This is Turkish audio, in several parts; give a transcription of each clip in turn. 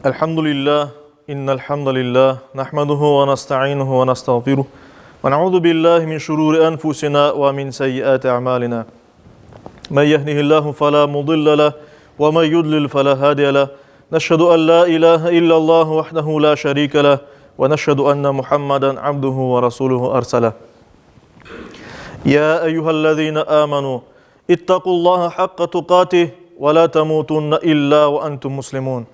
Elhamdülillah, innel hamdalillah, nahmaduhu ve nasta'inuhu ve nastağfiruh. Ve na'udhu billahi min şururi enfusina ve min seyyiati a'malina. Men yehdihillahu fela mudille leh ve men yudlil fela hadiye leh. Neşhedü en la ilahe illallah vahdehu la şerike leh ve neşhedü enne Muhammeden abduhu ve rasuluhu erseleh. Ya eyyühellezine amenu ittakullaha hakka tukatih ve la temutunne illa ve entum muslimun.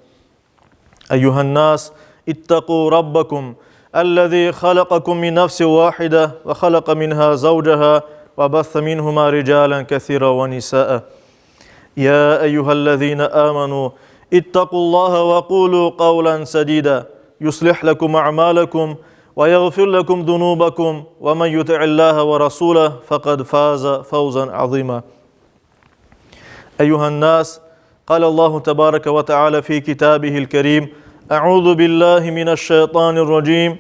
أيها الناس اتقوا ربكم الذي خلقكم من نفس واحدة وخلق منها زوجها وبث منهما رجالا كثيرا ونساء يا أيها الذين آمنوا اتقوا الله وقولوا قولا سديدا يصلح لكم أعمالكم ويغفر لكم ذنوبكم ومن يطع الله ورسوله فقد فاز فوزا عظيما أيها الناس قال الله تبارك وتعالى في كتابه الكريم أعوذ بالله من الشيطان الرجيم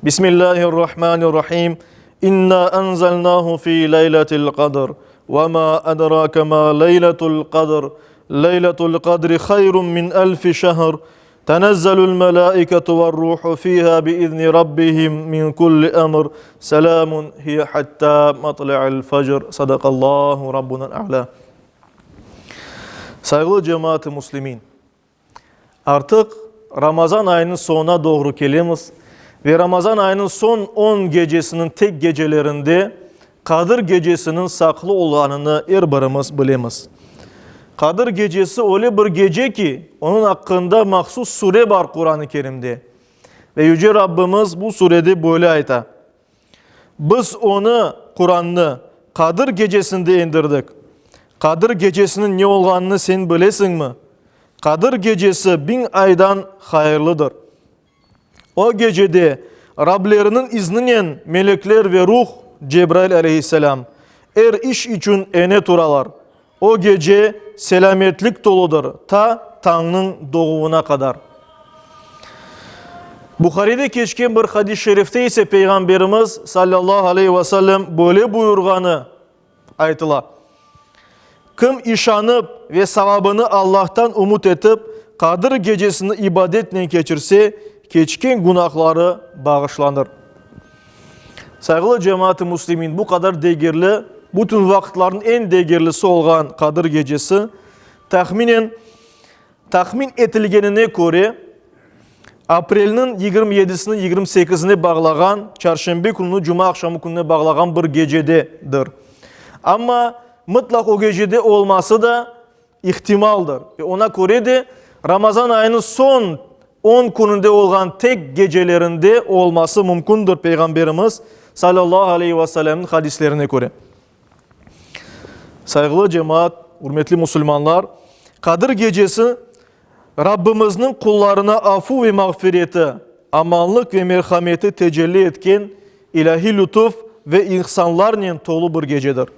بسم الله الرحمن الرحيم إنا أنزلناه في ليلة القدر وما أدراك ما ليلة القدر ليلة القدر خير من ألف شهر تنزل الملائكة والروح فيها بإذن ربهم من كل أمر سلام هي حتى مطلع الفجر صدق الله ربنا الأعلى. Saygılı cemaat-i Müslümin, artık Ramazan ayının sonuna doğru gelimiz ve Ramazan ayının son 10 gecesinin tek gecelerinde Kadir gecesinin saklı olanını birimiz bilemiz. Kadir gecesi öyle bir gece ki onun hakkında mahsus sure var Kur'an-ı Kerim'de. Ve Yüce Rabbimiz bu surede böyle ayta. Biz onu Kur'an'ı Kadir gecesinde indirdik. Kadir gecesinin ne olganını sen bilesin mi? Kadir gecesi 1000 aydan hayırlıdır. O gecede Rablerinin izniyle melekler ve ruh Cebrail aleyhisselam iş için ene turalar. O gece selametlik doludur ta Tanrı'nın doğumuna kadar. Bukhari'de geçen bir hadis-i şerifte ise Peygamberimiz sallallahu aleyhi ve sellem böyle buyurganı aytıla. Kim işanıp ve savabını Allah'tan umut edip Kadir gecesini ibadetle geçirse keçkin günahları bağışlanır. Saygılı cemaat-i Müslümin, bu kadar değerli, bütün vakitlerin en değerlisi olan Kadir gecesi tahmin edilgenine göre Aprel'in 27'sini 28'ini bağlayan, Çarşamba gününü Cuma akşamı gününe bağlayan bir gecededir. Ama mutlak o gecede olması da ihtimaldir. Ve ona göre de Ramazan ayının son 10 gününde olan tek gecelerinde olması mümkündür Peygamberimiz sallallahu aleyhi ve sellem'in hadislerine göre. Saygılı cemaat, hürmetli Müslümanlar, Kadir gecesi Rabbimizin kullarına afu ve mağfireti, amanlık ve merhameti tecelli etken ilahi lütuf ve ihsanlarla dolu bir gecedir.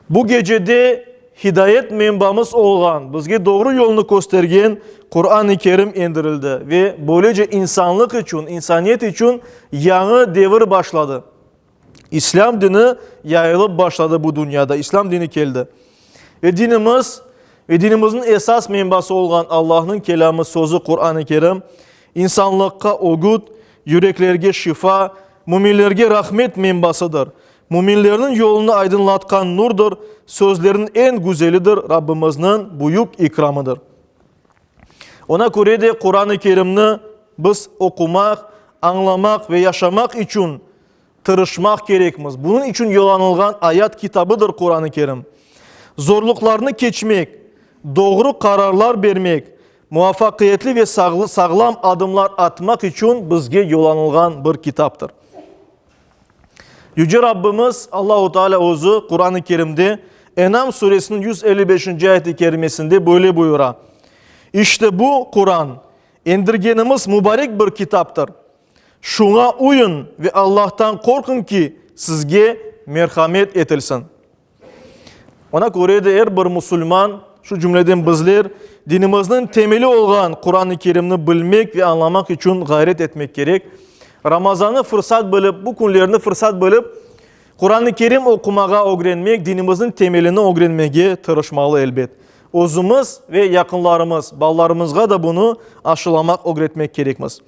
Bu gecede hidayet menbamız olan, bizge doğru yolunu göstergen Kur'an-ı Kerim indirildi ve böylece insanlık için, insaniyet için yeni devir başladı. İslam dini yayılıp başladı bu dünyada. İslam dini geldi. Ve dinimizin esas menbası olan Allah'ın kelamı sözü Kur'an-ı Kerim insanlıkka ogut, yüreklerge şifa, müminlerge rahmet menbasıdır. Müminlerin yolunu aydınlatkan nurdur, sözlerin en güzelidir, Rabbimizin büyük ikramıdır. Ona göre de Kur'an-ı Kerim'ni biz okumak, anlamak ve yaşamak için tırışmak gerekmiz. Bunun için yollanılgan ayat kitabıdır Kur'an-ı Kerim. Zorluklarını geçmek, doğru kararlar vermek, muvaffakiyetli ve sağlam adımlar atmak için bizge yollanılgan bir kitaptır. Yüce Rabbimiz Allah-u Teala özü Kur'an-ı Kerim'de En'am suresinin 155. ayet-i kerimesinde böyle buyurar. İşte bu Kur'an indirgenimiz mübarek bir kitaptır. Şuna uyun ve Allah'tan korkun ki sizge merhamet etilsin. Ona göre de her bir Müslüman şu cümleden bizler dinimizin temeli olan Kur'an-ı Kerim'ni bilmek ve anlamak için gayret etmek gerek. Ramazan'ı fırsat bulup, bu günlerini fırsat bulup Kur'an-ı Kerim okumağa öğrenmek, dinimizin temelini öğrenmeye tırışmalı elbet. Özümüz ve yakınlarımız, ballarımızga da bunu aşılamak, öğretmek gerekmez.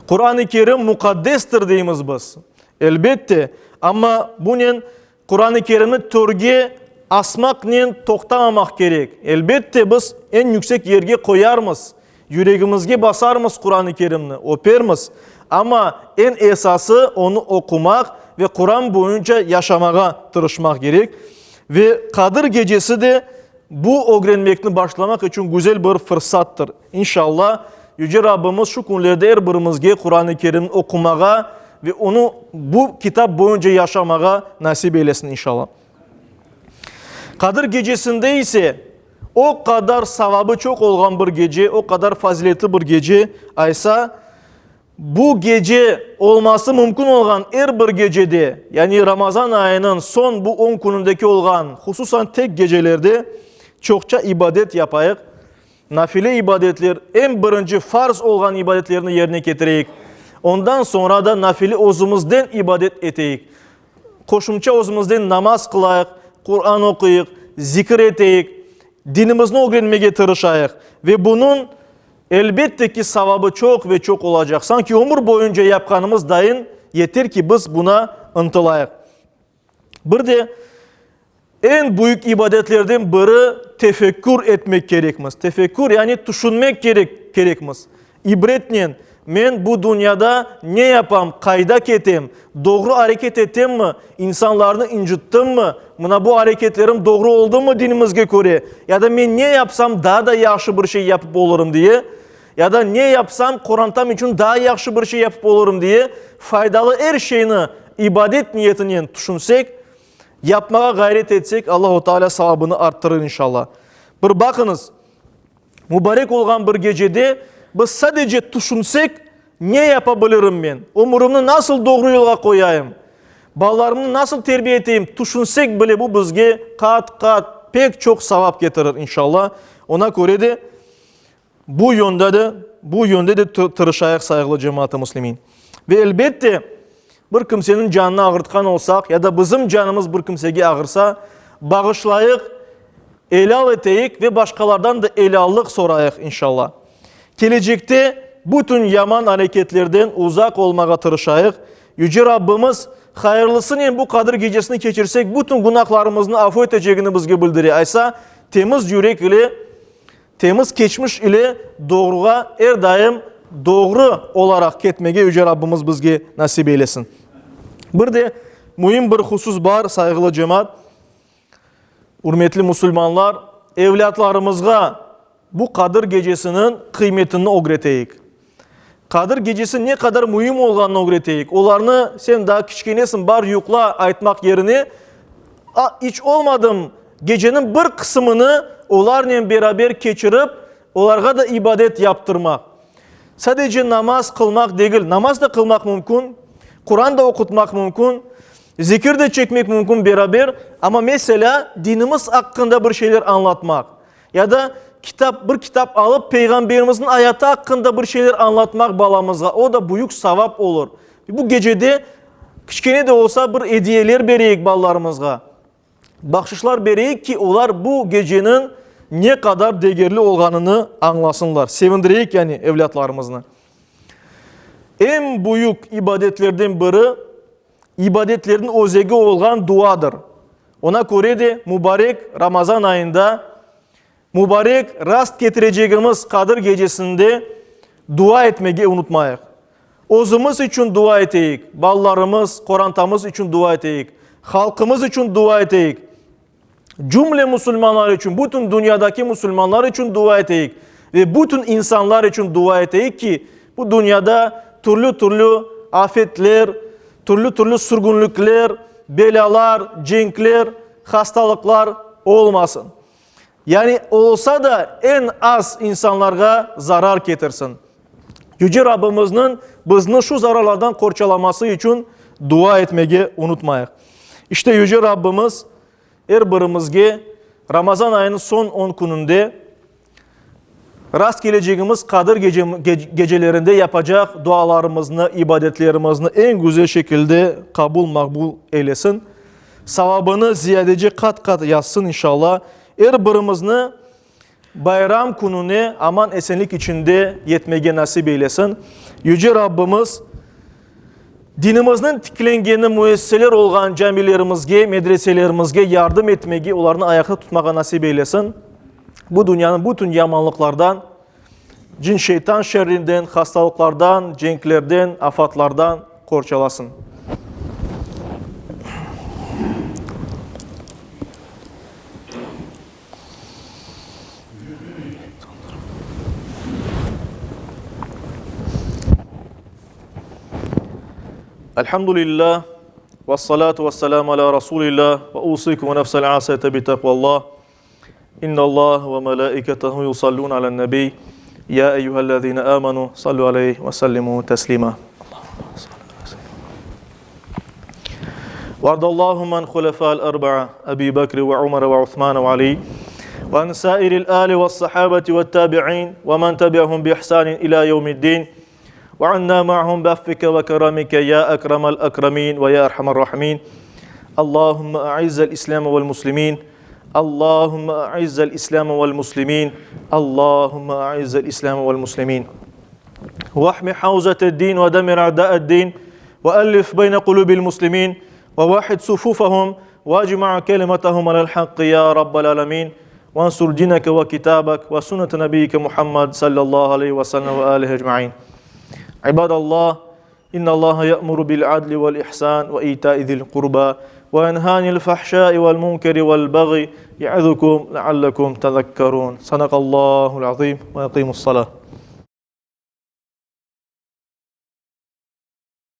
Kur'an-ı Kerim mukaddestir deyimiz biz. Elbette. Ama bunun Kur'an-ı Kerim'i törge asmak nen toktamamak gerek. Elbette biz en yüksek yerge koyarmız. Yüreğimizge basarmız Kur'an-ı Kerim'ni, öpermiz. Ama en esası onu okumak ve Kur'an boyunca yaşamaya tırışmak gerek. Ve Kadir Gecesi de bu öğrenmekini başlamak için güzel bir fırsattır. İnşallah Yüce Rabbimiz şu günlerde her birimizge Kur'an-ı Kerim'i okumaya ve onu bu kitap boyunca yaşamaya nasip eylesin inşallah. Kadir Gecesi'nde ise o kadar savabı çok olan bir gece, o kadar faziletli bir gece aysa bu gece olması mümkün olan her bir gecede, yani Ramazan ayının son bu 10 günündeki olan hususan tek gecelerde çokça ibadet yapayık. Nafile ibadetler, en birinci farz olan ibadetlerini yerine getireyik. Ondan sonra da nafile özümüzden ibadet eteyik. Koşumça özümüzden namaz kılayık, Kur'an okuyuk, zikir eteyik, dinimizni öğrenmeye tırışayık. Ve bunun elbette ki savabı çok ve çok olacak. Sanki ömür boyunca yapkanımız dayın yeter ki biz buna ıntılayık. Bir de en büyük ibadetlerden biri tefekkür etmek gerekmez. Tefekkür yani düşünmek gerekmez. İbretlen men bu dünyada ne yapam, kayda ketem, doğru hareket ettim mi, insanlarını incittim mi, buna bu hareketlerim doğru oldu mu dinimizge göre, ya da men ne yapsam daha da yaxşı bir şey yapıp olurum diye, ya da ne yapsam Kur'an'tam için daha yaxşı bir şey yapıp olurum diye faydalı her şeyini ibadet niyetinin düşünsek, yapmaya gayret etsek Allah-u Teala savabını arttırır inşallah. Bir bakınız, mübarek olan bir gecede biz sadece düşünsek ne yapabilirim ben? Umurumu nasıl doğru yola koyayım? Ballarımı nasıl terbiye edeyim? Düşünsek bile bu bizge kat kat pek çok savap getirir inşallah. Ona göre de bu yönde de tırışayak saygılı cemaat-i muslimin. Ve elbette bir kimsenin canını ağırtkan olsak ya da bizim canımız bir kimsege ağırsa bağışlayık, elal eteyik ve başkalardan da elallık sorayık inşallah. Gelecekte bütün yaman hareketlerden uzak olmaya tırışayık. Yüce Rabbimiz hayırlısını bu Kadir Gecesini geçirsek bütün günahlarımızı affı edeceğini bizge bildiriyor. Aysa temiz yürek ile, temiz geçmiş ile doğruğa her daim doğru olarak ketmege Yüce Rabbimiz bizge nasip eylesin. Bir de mühim bir husus var saygılı cemaat. Hürmetli Müslümanlar, evlatlarımızga bu Kadir Gecesinin kıymetini öğreteyik. Kadir Gecesi ne kadar mühim olduğunu öğreteyik. Onlarını sen daha küçükenesin bar yukla aytmak yerine hiç olmadım gecenin bir kısmını onlarla beraber geçirip onlarga da ibadet yaptırmak. Sadece namaz kılmak değil, namaz da kılmak mümkün, Kur'an da okutmak mümkün, zikir de çekmek mümkün beraber ama mesela dinimiz hakkında bir şeyler anlatmak ya da bir kitap alıp Peygamberimizin hayatı hakkında bir şeyler anlatmak balamıza o da büyük savap olur. Bu gecede küçükene de olsa bir hediyeler bereyik ballarımızga. Bahşişler bereyik ki onlar bu gecenin ne kadar değerli olduğunu anlasınlar. Sevindireyik yani evlatlarımızla. En büyük ibadetlerden biri ibadetlerin özegi olan duadır. Ona göre de mübarek Ramazan ayında mübarek rast getireceğimiz Kadir Gecesinde dua etmeyi unutmayık. Özümüz için dua eteyik, ballarımız, Kur'an'tamız için dua eteyik, halkımız için dua eteyik. Cümle Müslümanlar için, bütün dünyadaki Müslümanlar için dua eteyik. Ve bütün insanlar için dua eteyik ki bu dünyada türlü afetler, türlü sürgünlükler, belalar, cenkler, hastalıklar olmasın. Yani olsa da en az insanlara zarar getirsin. Yüce Rabbimizin bizni şu zararlardan korçalaması için dua etmeyi unutmayın. İşte Yüce Rabbimiz her birimizge Ramazan ayının son 10 gününde rast geleceğimiz Kadir gecelerinde yapacak dualarımızı, ibadetlerimizi en güzel şekilde kabul makbul eylesin. Savabını ziyadece kat kat yazsın inşallah. birimizni bayram gününü aman esenlik içinde yetmege nasip eylesin. Yüce Rabbimiz dinimizin tiklengeni müesseseler olgan camilerimizge, medreselerimizge yardım etmegi, onlarını ayakta tutmaga nasip eylesin. Bu dünyanın bütün yamanlıklardan, cin şeytan şerrinden, hastalıklardan, cenklerden, afatlardan korçalasın. Elhamdülillah ve salatu ve selamu ala Resulillah ve usikum ve nefsel asete bi takvallah. İnna Allah ve melaiketehu yusallun alen nebi. Ya eyyühellezine amanu sallu aleyhi ve sellimu teslima. وارض اللهم عن خلفاء الأربعة أبي بكر وعمر وعثمان وعلي وعن سائر الآل والصحابة والتابعين ومن تبعهم بإحسان إلى يوم الدين وعنا معهم بعفوك وكرمك يا أكرم الأكرمين ويا أرحم الراحمين. اللهم أعز الإسلام والمسلمين. اللهم أعز الإسلام والمسلمين. اللهم أعز الإسلام والمسلمين. واحمي حوزة الدين ودمر أعداء الدين وألف بين قلوب المسلمين وواحد صفوفهم واجمع كلمتهم على الحق يا رب العالمين. وانصر دينك وكتابك وسنة نبيك محمد صلى الله عليه وسلم وآله أجمعين. عباد الله إن الله يأمر بالعدل والإحسان وإيتاء ذي القربى وينهى عن الفحشاء والمنكر والبغي يعظكم لعلكم تذكرون. صدق الله العظيم ويقيم الصلاة.